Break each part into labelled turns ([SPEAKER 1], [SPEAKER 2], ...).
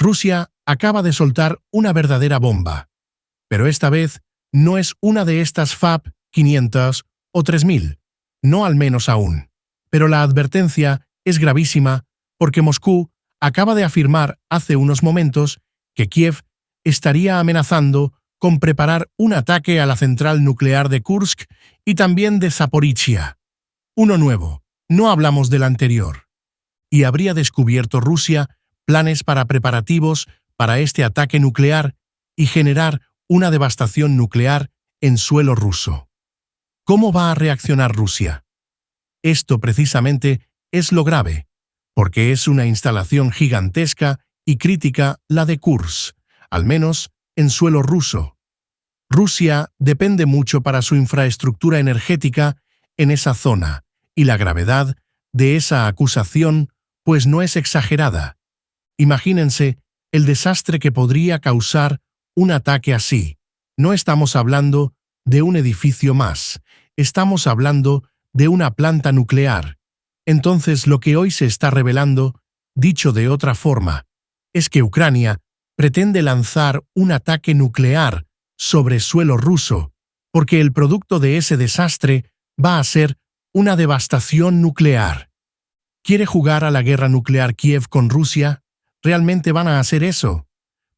[SPEAKER 1] Rusia acaba de soltar una verdadera bomba, pero esta vez no es una de estas FAB-500 o 3000, no al menos aún. Pero la advertencia es gravísima porque Moscú acaba de afirmar hace unos momentos que Kiev estaría amenazando con preparar un ataque a la central nuclear de Kursk y también de Zaporizhia. Uno nuevo, no hablamos del anterior. Y habría descubierto Rusia planes para preparativos para este ataque nuclear y generar una devastación nuclear en suelo ruso. ¿Cómo va a reaccionar Rusia? Esto precisamente es lo grave, porque es una instalación gigantesca y crítica la de Kursk, al menos en suelo ruso. Rusia depende mucho para su infraestructura energética en esa zona, y la gravedad de esa acusación pues no es exagerada. Imagínense el desastre que podría causar un ataque así. No estamos hablando de un edificio más, estamos hablando de una planta nuclear. Entonces lo que hoy se está revelando, dicho de otra forma, es que Ucrania pretende lanzar un ataque nuclear sobre suelo ruso, porque el producto de ese desastre va a ser una devastación nuclear. ¿Quiere jugar a la guerra nuclear Kiev con Rusia? ¿Realmente van a hacer eso?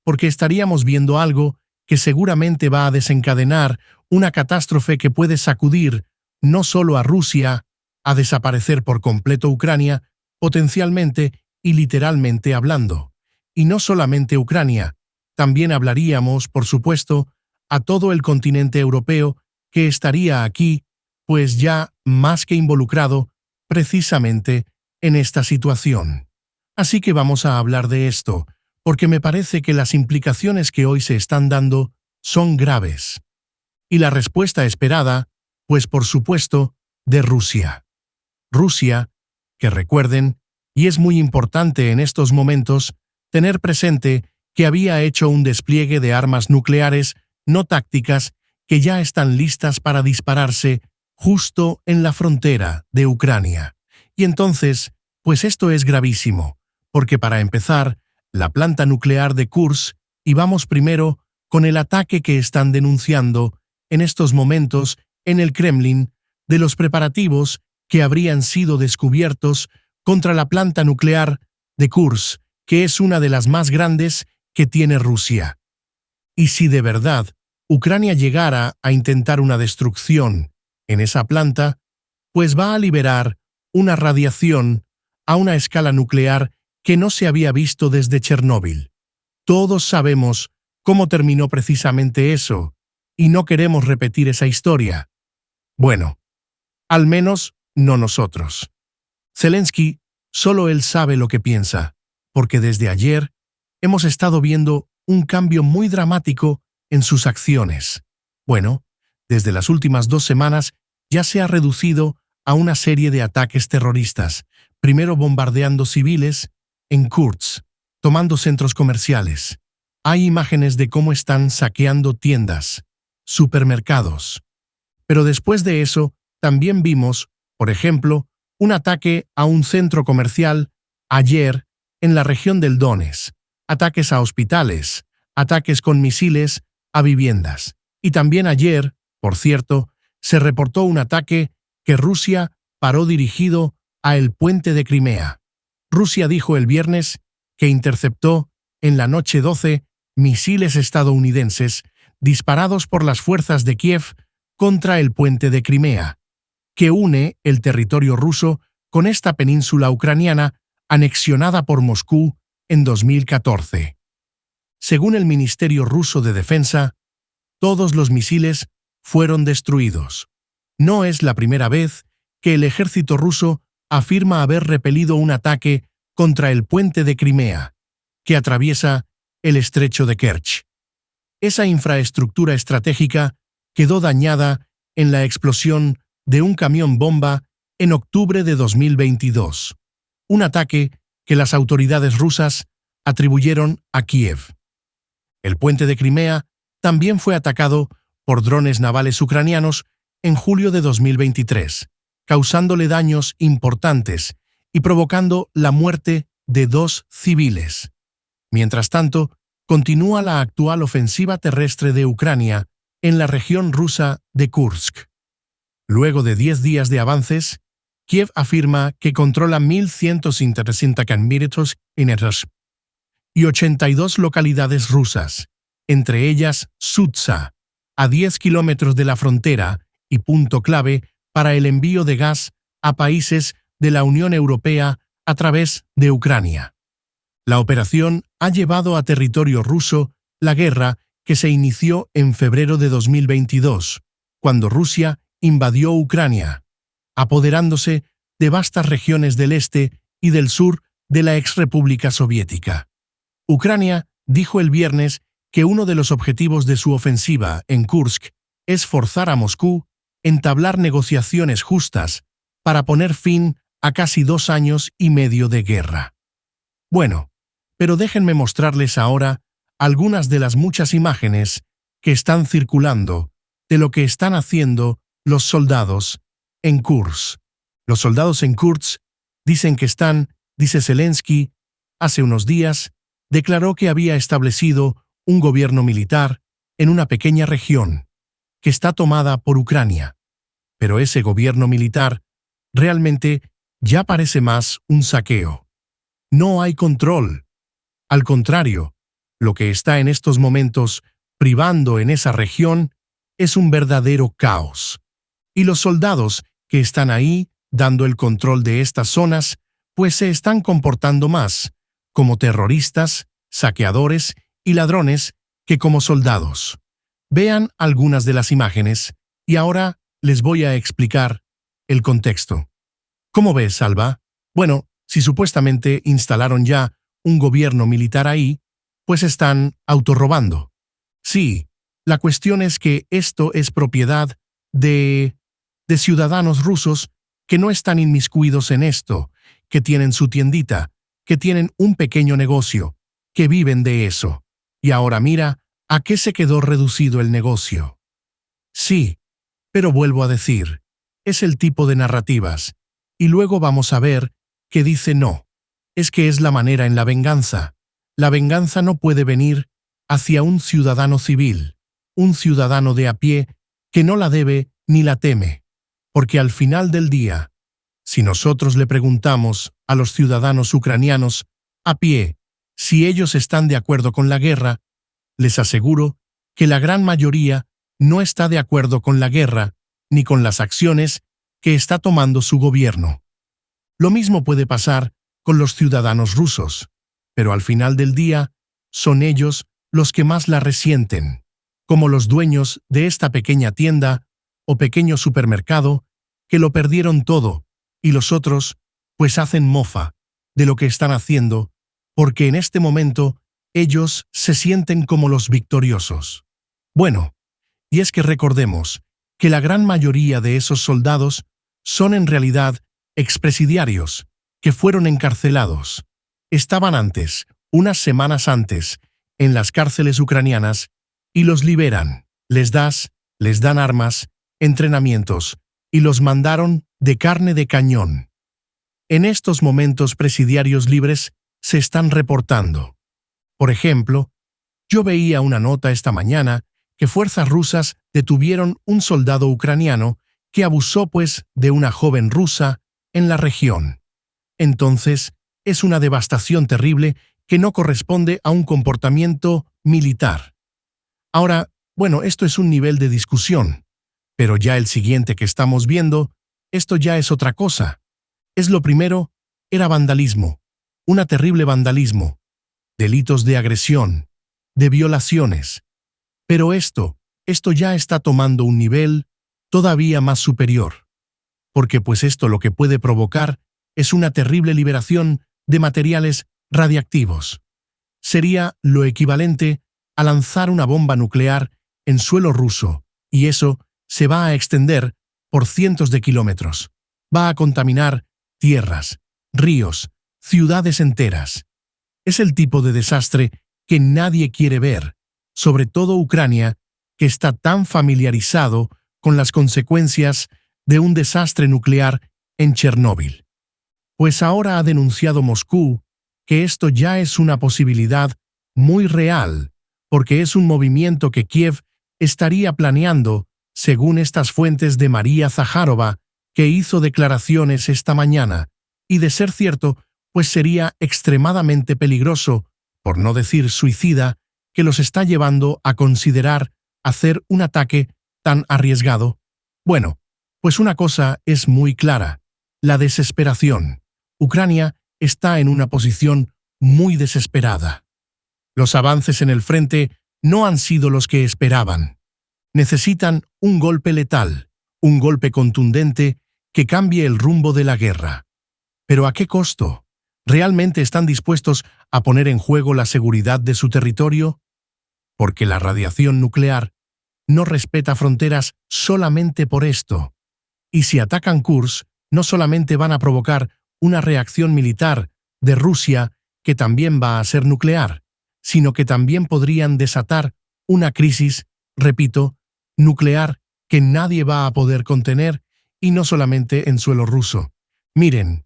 [SPEAKER 1] Porque estaríamos viendo algo que seguramente va a desencadenar una catástrofe que puede sacudir no solo a Rusia, a desaparecer por completo Ucrania, potencialmente y literalmente hablando. Y no solamente Ucrania, también hablaríamos, por supuesto, a todo el continente europeo que estaría aquí, pues ya más que involucrado, precisamente en esta situación. Así que vamos a hablar de esto, porque me parece que las implicaciones que hoy se están dando son graves. Y la respuesta esperada, pues por supuesto, de Rusia. Rusia, que recuerden, y es muy importante en estos momentos, tener presente que había hecho un despliegue de armas nucleares no tácticas que ya están listas para dispararse justo en la frontera de Ucrania. Y entonces, pues esto es gravísimo, porque para empezar, la planta nuclear de Kursk, y vamos primero con el ataque que están denunciando en estos momentos en el Kremlin de los preparativos que habrían sido descubiertos contra la planta nuclear de Kursk, que es una de las más grandes que tiene Rusia. Y si de verdad Ucrania llegara a intentar una destrucción en esa planta, pues va a liberar una radiación a una escala nuclear que no se había visto desde Chernóbil. Todos sabemos cómo terminó precisamente eso, y no queremos repetir esa historia. Bueno, al menos no nosotros. Zelensky, solo él sabe lo que piensa, porque desde ayer hemos estado viendo un cambio muy dramático en sus acciones. Bueno, desde las últimas 2 semanas ya se ha reducido a una serie de ataques terroristas, primero bombardeando civiles en Kursk, tomando centros comerciales. Hay imágenes de cómo están saqueando tiendas, supermercados. Pero después de eso, también vimos, por ejemplo, un ataque a un centro comercial ayer en la región del Donetsk, ataques a hospitales, ataques con misiles a viviendas. Y también ayer, por cierto, se reportó un ataque que Rusia paró dirigido a el puente de Crimea. Rusia dijo el viernes que interceptó en la noche 12 misiles estadounidenses disparados por las fuerzas de Kiev contra el puente de Crimea, que une el territorio ruso con esta península ucraniana anexionada por Moscú en 2014. Según el Ministerio Ruso de Defensa, todos los misiles fueron destruidos. No es la primera vez que el ejército ruso afirma haber repelido un ataque contra el puente de Crimea, que atraviesa el estrecho de Kerch. Esa infraestructura estratégica quedó dañada en la explosión de un camión bomba en octubre de 2022, un ataque que las autoridades rusas atribuyeron a Kiev. El puente de Crimea también fue atacado por drones navales ucranianos en julio de 2023, causándole daños importantes y provocando la muerte de 2 civiles. Mientras tanto, continúa la actual ofensiva terrestre de Ucrania en la región rusa de Kursk. Luego de 10 días de avances, Kiev afirma que controla 1.160 kilómetros y 82 localidades rusas, entre ellas Sutsa, a 10 kilómetros de la frontera y punto clave para el envío de gas a países de la Unión Europea a través de Ucrania. La operación ha llevado a territorio ruso la guerra que se inició en febrero de 2022, cuando Rusia invadió Ucrania, apoderándose de vastas regiones del este y del sur de la exrepública soviética. Ucrania dijo el viernes que uno de los objetivos de su ofensiva en Kursk es forzar a Moscú a entablar negociaciones justas para poner fin a casi 2 años y medio de guerra. Bueno, pero déjenme mostrarles ahora algunas de las muchas imágenes que están circulando de lo que están haciendo los soldados en Kursk. Los soldados en Kursk dicen que dice Zelensky, hace unos días, declaró que había establecido un gobierno militar en una pequeña región que está tomada por Ucrania. Pero ese gobierno militar realmente ya parece más un saqueo. No hay control. Al contrario, lo que está en estos momentos privando en esa región es un verdadero caos. Y los soldados que están ahí dando el control de estas zonas, pues se están comportando más como terroristas, saqueadores y ladrones que como soldados. Vean algunas de las imágenes y ahora les voy a explicar el contexto. ¿Cómo ves, Alba? Bueno, si supuestamente instalaron ya un gobierno militar ahí, pues están autorrobando. Sí, la cuestión es que esto es propiedad de ciudadanos rusos que no están inmiscuidos en esto, que tienen su tiendita, que tienen un pequeño negocio, que viven de eso. Y ahora mira a qué se quedó reducido el negocio. Sí, pero vuelvo a decir, es el tipo de narrativas, y luego vamos a ver que dice no. Es que es la manera en la venganza. La venganza no puede venir hacia un ciudadano civil, un ciudadano de a pie que no la debe ni la teme. Porque al final del día, si nosotros le preguntamos a los ciudadanos ucranianos a pie si ellos están de acuerdo con la guerra, les aseguro que la gran mayoría no está de acuerdo con la guerra ni con las acciones que está tomando su gobierno. Lo mismo puede pasar con los ciudadanos rusos, pero al final del día son ellos los que más la resienten, como los dueños de esta pequeña tienda o pequeño supermercado que lo perdieron todo y los otros pues hacen mofa de lo que están haciendo porque en este momento ellos se sienten como los victoriosos. Bueno, y es que recordemos que la gran mayoría de esos soldados son en realidad expresidiarios que fueron encarcelados. Estaban antes, unas semanas antes, en las cárceles ucranianas y los liberan, les dan armas, entrenamientos y los mandaron de carne de cañón. En estos momentos presidiarios libres se están reportando. Por ejemplo, yo veía una nota esta mañana que fuerzas rusas detuvieron un soldado ucraniano que abusó de una joven rusa en la región. Entonces, es una devastación terrible que no corresponde a un comportamiento militar. Ahora, bueno, esto es un nivel de discusión, pero ya el siguiente que estamos viendo, esto ya es otra cosa. Es lo primero, era vandalismo, una terrible vandalismo, delitos de agresión, de violaciones. Pero esto ya está tomando un nivel todavía más superior, porque pues esto lo que puede provocar es una terrible liberación de materiales radiactivos. Sería lo equivalente a lanzar una bomba nuclear en suelo ruso, y eso se va a extender por cientos de kilómetros. Va a contaminar tierras, ríos, ciudades enteras. Es el tipo de desastre que nadie quiere ver, sobre todo Ucrania, que está tan familiarizado con las consecuencias de un desastre nuclear en Chernóbil. Pues ahora ha denunciado Moscú que esto ya es una posibilidad muy real, porque es un movimiento que Kiev estaría planeando, según estas fuentes de María Zaharova, que hizo declaraciones esta mañana, y de ser cierto, pues sería extremadamente peligroso, por no decir suicida, que los está llevando a considerar hacer un ataque tan arriesgado. Bueno, pues una cosa es muy clara: la desesperación. Ucrania está en una posición muy desesperada. Los avances en el frente no han sido los que esperaban. Necesitan un golpe letal, un golpe contundente que cambie el rumbo de la guerra. ¿Pero a qué costo? ¿Realmente están dispuestos a poner en juego la seguridad de su territorio? Porque la radiación nuclear no respeta fronteras solamente por esto. Y si atacan Kursk, no solamente van a provocar una reacción militar de Rusia, que también va a ser nuclear, sino que también podrían desatar una crisis, repito, nuclear que nadie va a poder contener, y no solamente en suelo ruso. Miren,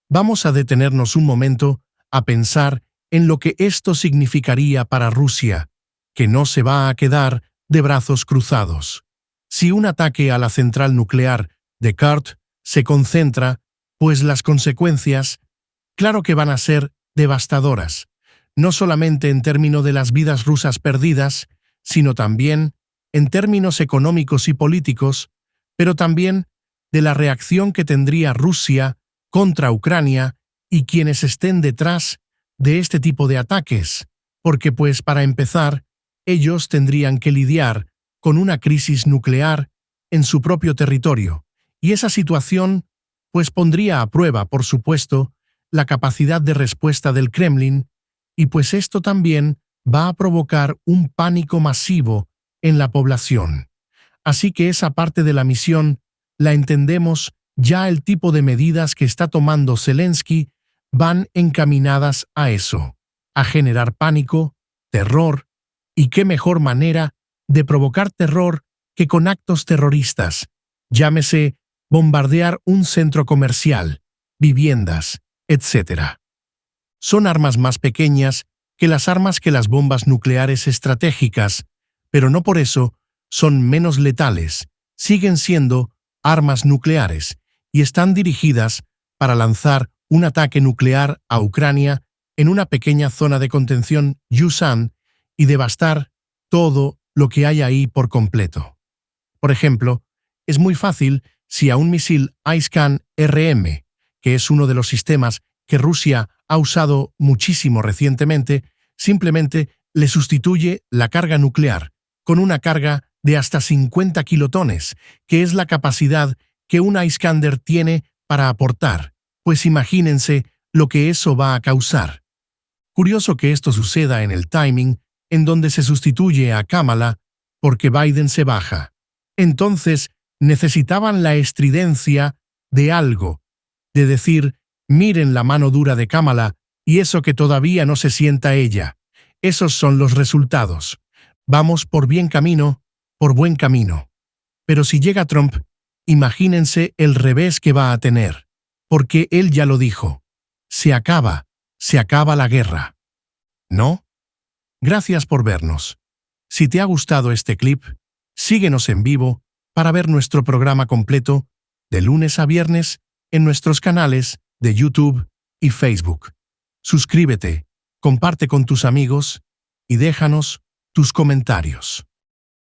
[SPEAKER 1] vamos a detenernos un momento a pensar en lo que esto significaría para Rusia, que no se va a quedar de brazos cruzados. Si un ataque a la central nuclear de Kurt se concentra, pues las consecuencias, claro que van a ser devastadoras, no solamente en términos de las vidas rusas perdidas, sino también en términos económicos y políticos, pero también de la reacción que tendría Rusia contra Ucrania y quienes estén detrás de este tipo de ataques, porque pues para empezar, ellos tendrían que lidiar con una crisis nuclear en su propio territorio, y esa situación pues pondría a prueba, por supuesto, la capacidad de respuesta del Kremlin, y pues esto también va a provocar un pánico masivo en la población. Así que esa parte de la misión la entendemos. Ya el tipo de medidas que está tomando Zelensky van encaminadas a eso, a generar pánico, terror, y qué mejor manera de provocar terror que con actos terroristas, llámese bombardear un centro comercial, viviendas, etc. Son armas más pequeñas que las bombas nucleares estratégicas, pero no por eso son menos letales, siguen siendo armas nucleares y están dirigidas para lanzar un ataque nuclear a Ucrania en una pequeña zona de contención Yusan y devastar todo lo que hay ahí por completo. Por ejemplo, es muy fácil si a un misil ISCAN-RM, que es uno de los sistemas que Rusia ha usado muchísimo recientemente, simplemente le sustituye la carga nuclear con una carga de hasta 50 kilotones, que es la capacidad que una Iskander tiene para aportar, pues imagínense lo que eso va a causar. Curioso que esto suceda en el timing en donde se sustituye a Kamala porque Biden se baja. Entonces necesitaban la estridencia de algo, de decir, miren la mano dura de Kamala y eso que todavía no se sienta ella. Esos son los resultados. Vamos por buen camino. Pero si llega Trump, imagínense el revés que va a tener, porque él ya lo dijo. Se acaba la guerra. ¿No? Gracias por vernos. Si te ha gustado este clip, síguenos en vivo para ver nuestro programa completo de lunes a viernes en nuestros canales de YouTube y Facebook. Suscríbete, comparte con tus amigos y déjanos tus comentarios.